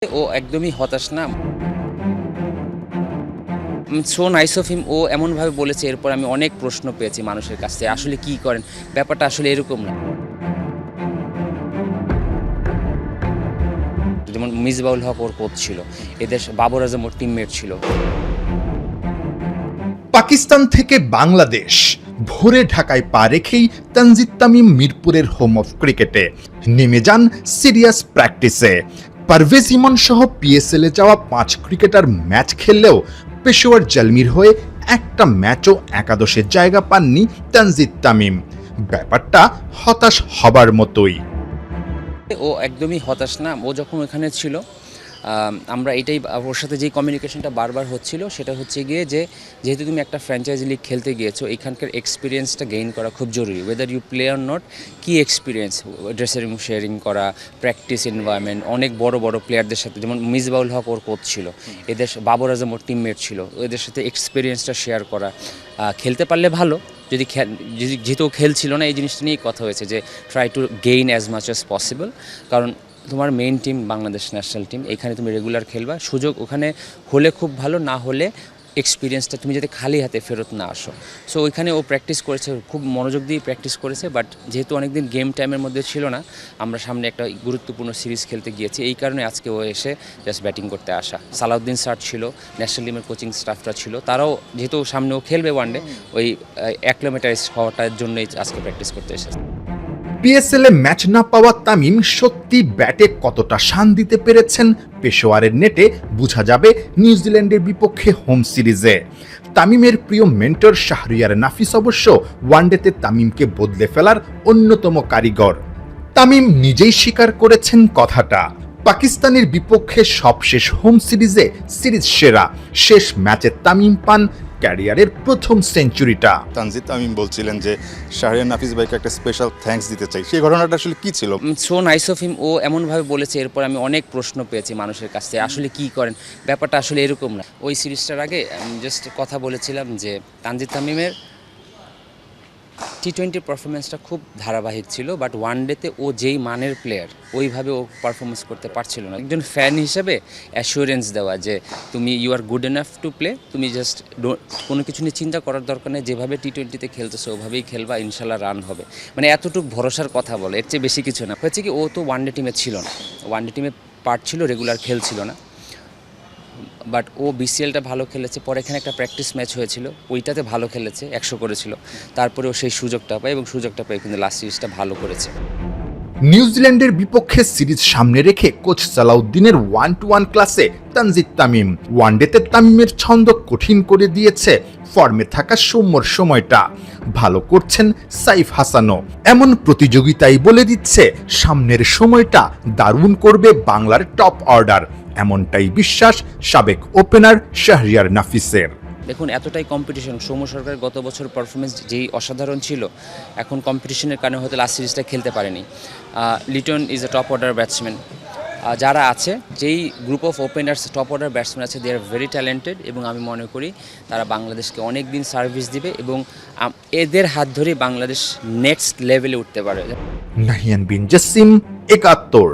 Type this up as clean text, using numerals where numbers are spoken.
ও একদমই হতাশ না। So nice of him. ও এমনভাবে বলেছে, এরপর আমি অনেক প্রশ্ন পেয়েছি মানুষের কাছ থেকে, আসলে কি করেন? ব্যাপারটা আসলে এরকম না। যেমন মিসবাউল হক ওর কোচ ছিল, এদের বাবর আজম ওর টিমমেট ছিল। পাকিস্তান থেকে বাংলাদেশ ভোরে ঢাকায় পা রেখেই তানজিদ তামিম মিরপুরের হোম অফ ক্রিকেটে নেমে যান সিরিয়াস প্র্যাকটিসে। পারভেজ ইমন সহ পিএসএল এ যাওয়া 5 ক্রিকেটার ম্যাচ খেললেও পেশোয়ার জালমির হয়ে একটা ম্যাচও একাদশের জায়গা পাননি তানজিদ তামিম। ব্যাপারটা হতাশ হবার মতোই। ও একদমই হতাশ না। ও যখন ওখানে ছিল, আমরা এটাই ওর সাথে যেই কমিউনিকেশনটা বারবার হচ্ছিল সেটা হচ্ছে গিয়ে যে যেহেতু তুমি একটা ফ্র্যাঞ্চাইজি লিগ খেলতে গিয়েছো, এখানকার এক্সপিরিয়েন্সটা গেইন করা খুব জরুরি। Weather you play or not, কী এক্সপিরিয়েন্স, ড্রেসিং রুম শেয়ারিং করা, প্র্যাকটিস এনভায়রনমেন্ট, অনেক বড় বড় প্লেয়ারদের সাথে, যেমন মিসবাউল হক ওর কোচ ছিল, এদের বাবর আজম ওর টিমমেট ছিল, এদের সাথে এক্সপিরিয়েন্সটা শেয়ার করা। খেলতে পারলে ভালো, যদি যেহেতু খেলছিল না, এই জিনিসটা নিয়েই কথা হয়েছে যে try to gain as much as possible. কারণ তোমার main team Bangladesh national team, এখানে তুমি রেগুলার খেলবা, সুযোগ ওখানে হলে খুব ভালো, না হলে এক্সপিরিয়েন্সটা তুমি যাতে খালি হাতে ফেরত না আসো। সো ওইখানে ও প্র্যাকটিস করেছে, খুব মনোযোগ দিয়ে প্র্যাকটিস করেছে। বাট যেহেতু অনেকদিন গেম টাইমের মধ্যে ছিল না, আমরা সামনে একটা গুরুত্বপূর্ণ সিরিজ খেলতে গিয়েছি, এই কারণে আজকে ও এসে জাস্ট ব্যাটিং করতে আসা। সালাউদ্দিন স্যার ছিল, ন্যাশনাল টিমের কোচিং স্টাফরা ছিল, তারাও যেহেতু সামনে ও খেলবে ওয়ানডে, ওই অ্যাক্লিমেটাইজ হওয়াটার জন্যই আজকে প্র্যাকটিস করতে এসেছে। পিএসএল এ ম্যাচ না পাওয়া তামিম সত্যি ব্যাটে কতটা শান দিতে পেরেছেন পেশোয়ারের নেটে বোঝা যাবে নিউজিল্যান্ডের বিপক্ষে হোম সিরিজে। তামিমের প্রিয় মেন্টর শাহরিয়ার নাফিস অবশ্য ওয়ানডেতে তামিমকে বদলে ফেলার অন্যতম কারিগর। তামিম নিজেই স্বীকার করেছেন কথাটা। পাকিস্তানের বিপক্ষে সবশেষ হোম সিরিজে সিরিজ সেরা, শেষ ম্যাচে তামিম পান ক্যারিয়ারের প্রথম সেঞ্চুরিটা। তানজিদ তামিম বলছিলেন যে শাহরিয়ার নাফিস ভাইকে একটা স্পেশাল থ্যাঙ্কস দিতে চাই, সেই ঘটনাটা আসলে কি ছিল? So nice of him. ও এমনভাবে বলেছে, এরপর আমি অনেক প্রশ্ন পেয়েছি মানুষের কাছ থেকে, আসলে কি করেন? ব্যাপারটা আসলে এরকম না। ওই সিরিজটার আগে আমি জাস্ট কথা বলেছিলাম যে তানজিদ তামিমের টি-20 পারফরমেন্সটা খুব ধারাবাহিক ছিল, বাট ওয়ানডেতে ও যেই মানের প্লেয়ার, ওইভাবে ও পারফরমেন্স করতে পারছিল না। একজন ফ্যান হিসেবে অ্যাসুরেন্স দেওয়া যে তুমি you are good enough to play, তুমি জাস্ট কোনো কিছু নিয়ে চিন্তা করার দরকার নেই, যেভাবে টি-20তে খেলতেছো ওভাবেই খেলবা, ইনশাল্লাহ রান হবে। মানে এতটুকু ভরসার কথা বলে, এর চেয়ে বেশি কিছু না। হয়েছে কি, ও তো ওয়ানডে টিমে ছিল না, ওয়ানডে টিমে পার্ট ছিল, রেগুলার খেলছিল না। বাট ও বিসিএলটা ভালো খেলেছে, পরে এখানে একটা প্র্যাকটিস ম্যাচ হয়েছিল, ওইটাতে ভালো খেলেছে, 100 করেছিল। তারপরে ও সেই সুযোগটা পায় এবং সুযোগটা পেয়ে কিন্তু লাস্ট সিরিজটা ভালো করেছে। নিউজিল্যান্ডের বিপক্ষে সিরিজ সামনে রেখে কোচ সালাউদ্দিনের 1-to-1 ক্লাসে তানজিদ তামিম। ওয়ানডেতে তামিমের ছন্দ কঠিন করে দিয়েছে ফর্মে থাকা সৌম্যর সময়টা। ভালো করছেন সাইফ হাসানও। এমন প্রতিযোগিতাই বলে দিচ্ছে সামনের সময়টা দারুণ করবে বাংলার টপ অর্ডার, এমনটাই বিশ্বাস সাবেক ওপেনার শাহরিয়ার নাফিসের। দেখুন, এতটাই কম্পিটিশন, সৌম্য সরকার গত বছর পারফরমেন্স যেই অসাধারণ ছিল, এখন কম্পিটিশনের কারণে হয়তো লাস্ট সিরিজটা খেলতে পারেনি। Liton is a top order batsman. যারা আছে, যেই group of openers top order batsman আছে, দে আর ভেরি ট্যালেন্টেড, এবং আমি মনে করি তারা বাংলাদেশকে অনেক দিন সার্ভিস দিবে এবং এদের হাত ধরেই বাংলাদেশ নেক্সট লেভেলে উঠতে পারে। নাহিয়ান বিন জাসিম, ৭১।